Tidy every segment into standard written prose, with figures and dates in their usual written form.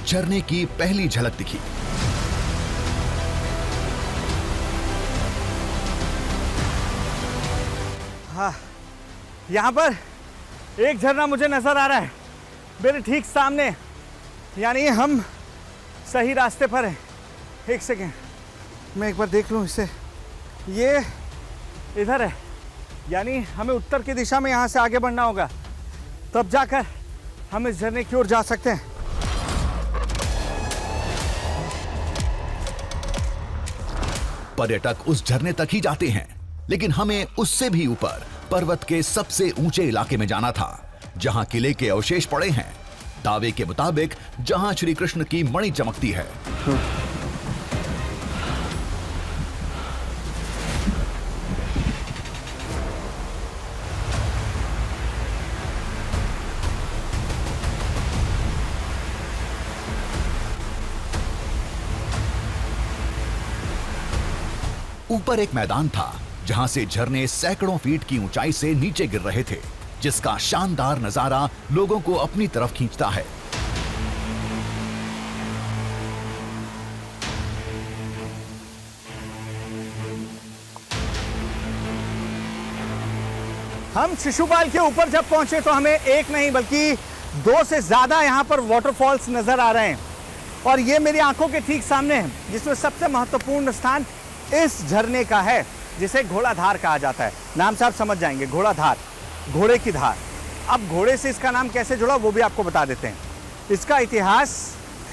झरने की पहली झलक दिखी। हाँ, यहाँ पर एक झरना मुझे नजर आ रहा है मेरे ठीक सामने, यानी हम सही रास्ते पर हैं। एक सेकेंड, मैं एक बार देख लूँ इसे। ये इधर है, यानी हमें उत्तर की दिशा में यहाँ से आगे बढ़ना होगा, तब जाकर हम इस झरने की ओर जा सकते हैं। पर्यटक उस झरने तक ही जाते हैं, लेकिन हमें उससे भी ऊपर पर्वत के सबसे ऊंचे इलाके में जाना था, जहां किले के अवशेष पड़े हैं। दावे के मुताबिक जहां श्री कृष्ण की मणि चमकती है। ऊपर एक मैदान था जहां से झरने सैकड़ों फीट की ऊंचाई से नीचे गिर रहे थे, जिसका शानदार नजारा लोगों को अपनी तरफ खींचता है। हम शिशुपाल के ऊपर जब पहुंचे तो हमें एक नहीं बल्कि 2 से ज्यादा यहाँ पर वाटरफॉल्स नजर आ रहे हैं, और ये मेरी आंखों के ठीक सामने है, जिसमें सबसे महत्वपूर्ण स्थान इस झरने का है, जिसे घोड़ाधार कहा जाता है। नाम से आप समझ जाएंगे, घोड़ाधार, घोड़े की धार। अब घोड़े से इसका नाम कैसे जुड़ा वो भी आपको बता देते हैं। इसका इतिहास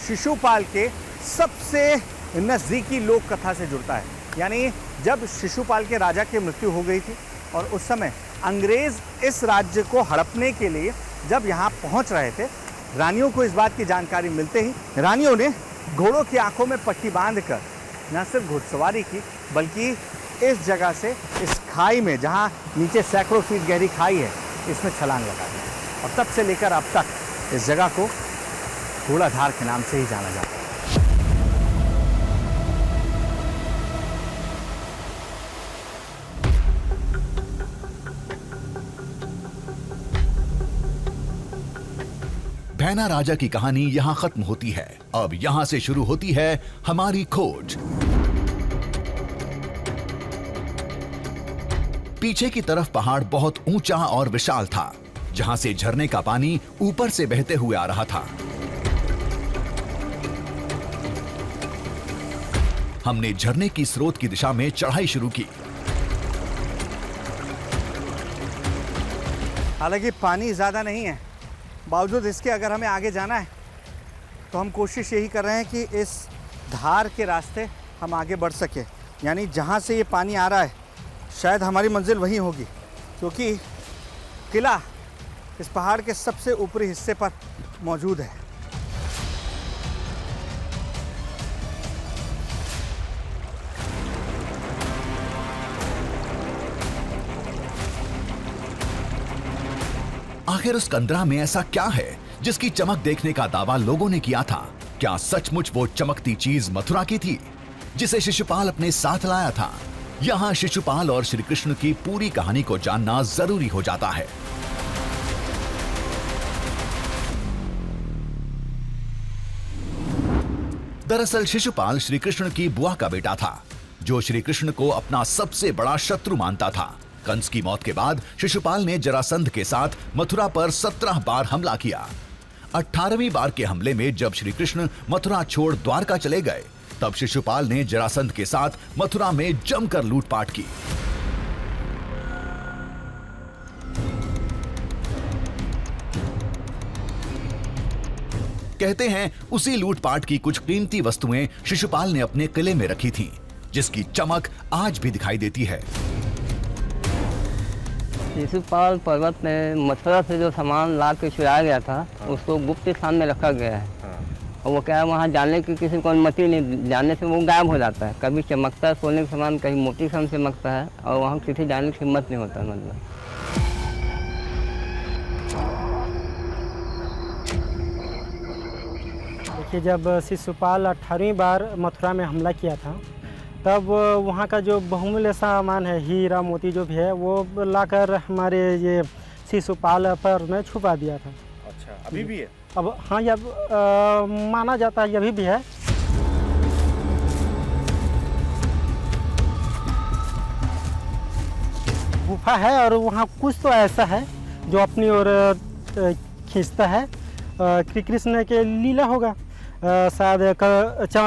शिशुपाल के सबसे नज़दीकी लोक कथा से जुड़ता है। यानी जब शिशुपाल के राजा की मृत्यु हो गई थी और उस समय अंग्रेज इस राज्य को हड़पने के लिए जब यहाँ पहुँच रहे थे, रानियों को इस बात की जानकारी मिलते ही रानियों ने घोड़ों की आंखों में पट्टी बांधकर न सिर्फ घुड़सवारी की, बल्कि इस जगह से इस खाई में, जहाँ नीचे सैकड़ों फीट गहरी खाई है, इसमें छलांग लगा दी। और तब से लेकर अब तक इस जगह को घोड़ाधार के नाम से ही जाना जाता है। भैना राजा की कहानी यहां खत्म होती है। अब यहां से शुरू होती है हमारी खोज। पीछे की तरफ पहाड़ बहुत ऊंचा और विशाल था, जहां से झरने का पानी ऊपर से बहते हुए आ रहा था। हमने झरने की स्रोत की दिशा में चढ़ाई शुरू की। हालांकि पानी ज़्यादा नहीं है, बावजूद इसके अगर हमें आगे जाना है तो हम कोशिश यही कर रहे हैं कि इस धार के रास्ते हम आगे बढ़ सके। यानी जहाँ से ये पानी आ रहा है शायद हमारी मंजिल वहीं होगी, क्योंकि किला इस पहाड़ के सबसे ऊपरी हिस्से पर मौजूद है। आखिर उस कंदरा में ऐसा क्या है जिसकी चमक देखने का दावा लोगों ने किया था? क्या सचमुच वो चमकती चीज मथुरा की थी जिसे शिशुपाल अपने साथ लाया था? यहाँ शिशुपाल और श्री कृष्ण की पूरी कहानी को जानना जरूरी हो जाता है। दरअसल शिशुपाल श्री कृष्ण की बुआ का बेटा था, जो श्री कृष्ण को अपना सबसे बड़ा शत्रु मानता था। कंस की मौत के बाद शिशुपाल ने जरासंध के साथ मथुरा पर 17 बार हमला किया। 18वीं बार के हमले में जब श्री कृष्ण मथुरा छोड़ द्वारका चले गए, तब शिशुपाल ने जरासंध के साथ मथुरा में जमकर लूटपाट की। कहते हैं उसी लूटपाट की कुछ कीमती वस्तुएं शिशुपाल ने अपने किले में रखी थीं, जिसकी चमक आज भी दिखाई देती है। शिशुपाल पर्वत में मथुरा से जो सामान ला के चुराया गया था, उसको गुप्त स्थान में रखा गया है। और वो क्या है, वहाँ जाने की किसी को अनुमति नहीं, जाने से वो गायब हो जाता है। कभी चमकता है सोने का सामान, कहीं मोटी सन चमकता है, और वहाँ किसी जाने की हिम्मत नहीं होता। मतलब देखिए, जब शिशुपाल 18वीं बार मथुरा में हमला किया था, तब वहाँ का जो बहुमूल्य सामान है, हीरा मोती जो भी है, वो लाकर हमारे ये शिशुपाल पर में छुपा दिया था। अच्छा, अभी भी है? अब हाँ, ये माना जाता है, अभी भी है। गुफा है और वहाँ कुछ तो ऐसा है जो अपनी ओर खींचता है। कृष्ण के लीला होगा, शायद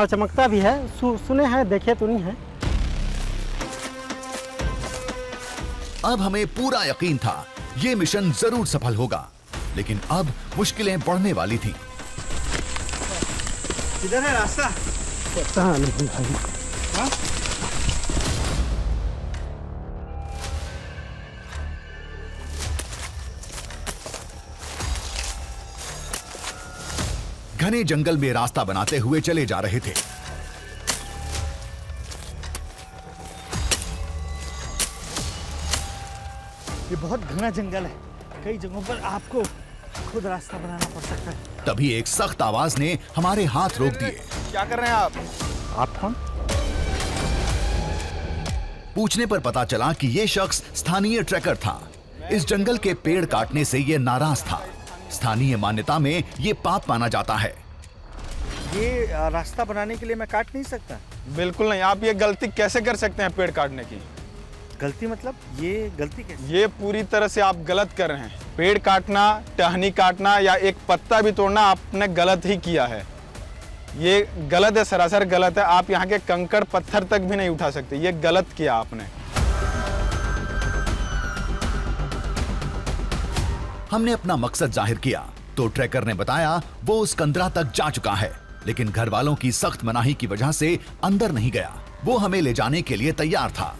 चमकता भी है। सुने हैं, देखे तो नहीं है। अब हमें पूरा यकीन था ये मिशन जरूर सफल होगा, लेकिन अब मुश्किलें बढ़ने वाली थी। इधर है रास्ता। पता नहीं भाई। हाँ? घने जंगल में रास्ता बनाते हुए चले जा रहे थे। ये बहुत घना जंगल है, कई जगहों पर आपको खुद रास्ता बनाना पड़ सकता है। तभी एक सख्त आवाज ने हमारे हाथ रोक दिए। क्या कर रहे हैं आप कौन? पूछने पर पता चला कि ये शख्स स्थानीय ट्रैकर था। इस जंगल के पेड़ काटने से ये नाराज था। स्थानीय मान्यता में ये पाप माना जाता है। ये रास्ता बनाने के लिए मैं काट नहीं सकता। बिल्कुल नहीं। आप ये गलती कैसे कर सकते हैं पेड़ काटने की? गलती मतलब ये गलती कैसे? ये पूरी तरह से आप गलत कर रहे हैं। पेड़ काटना, टहनी काटना या एक पत्ता भी तोड़ना आपने गलत ही किया है। ये गलत है, सरासर गलत है। आप यहाँ के कंकड़ पत्थर तक भी नहीं उठा सकते। ये गलत किया आपने। हमने अपना मकसद जाहिर किया तो ट्रैकर ने बताया वो उस कंदरा तक जा चुका है, लेकिन घर वालों की सख्त मनाही की वजह से अंदर नहीं गया। वो हमें ले जाने के लिए तैयार था।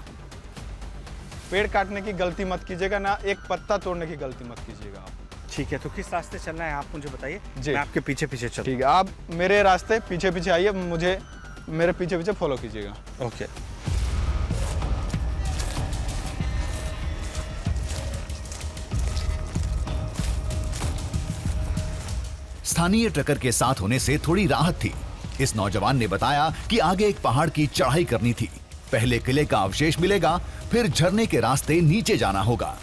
पेड़ काटने की गलती मत कीजिएगा, ना एक पत्ता तोड़ने की गलती मत कीजिएगा आप। ठीक है, तो किस रास्ते चलना है आप मुझे बताइए, जी। मैं आपके पीछे पीछे चलूँ। ठीक है, आप मेरे रास्ते पीछे पीछे आइए, मुझे मेरे पीछे पीछे फॉलो कीजिएगा। ओके। स्थानीय ट्रकर के साथ होने से थोड़ी राहत थी। इस नौजवान ने बताया कि आगे एक पहाड़ की चढ़ाई करनी थी। पहले किले का अवशेष मिलेगा, फिर झरने के रास्ते नीचे जाना होगा।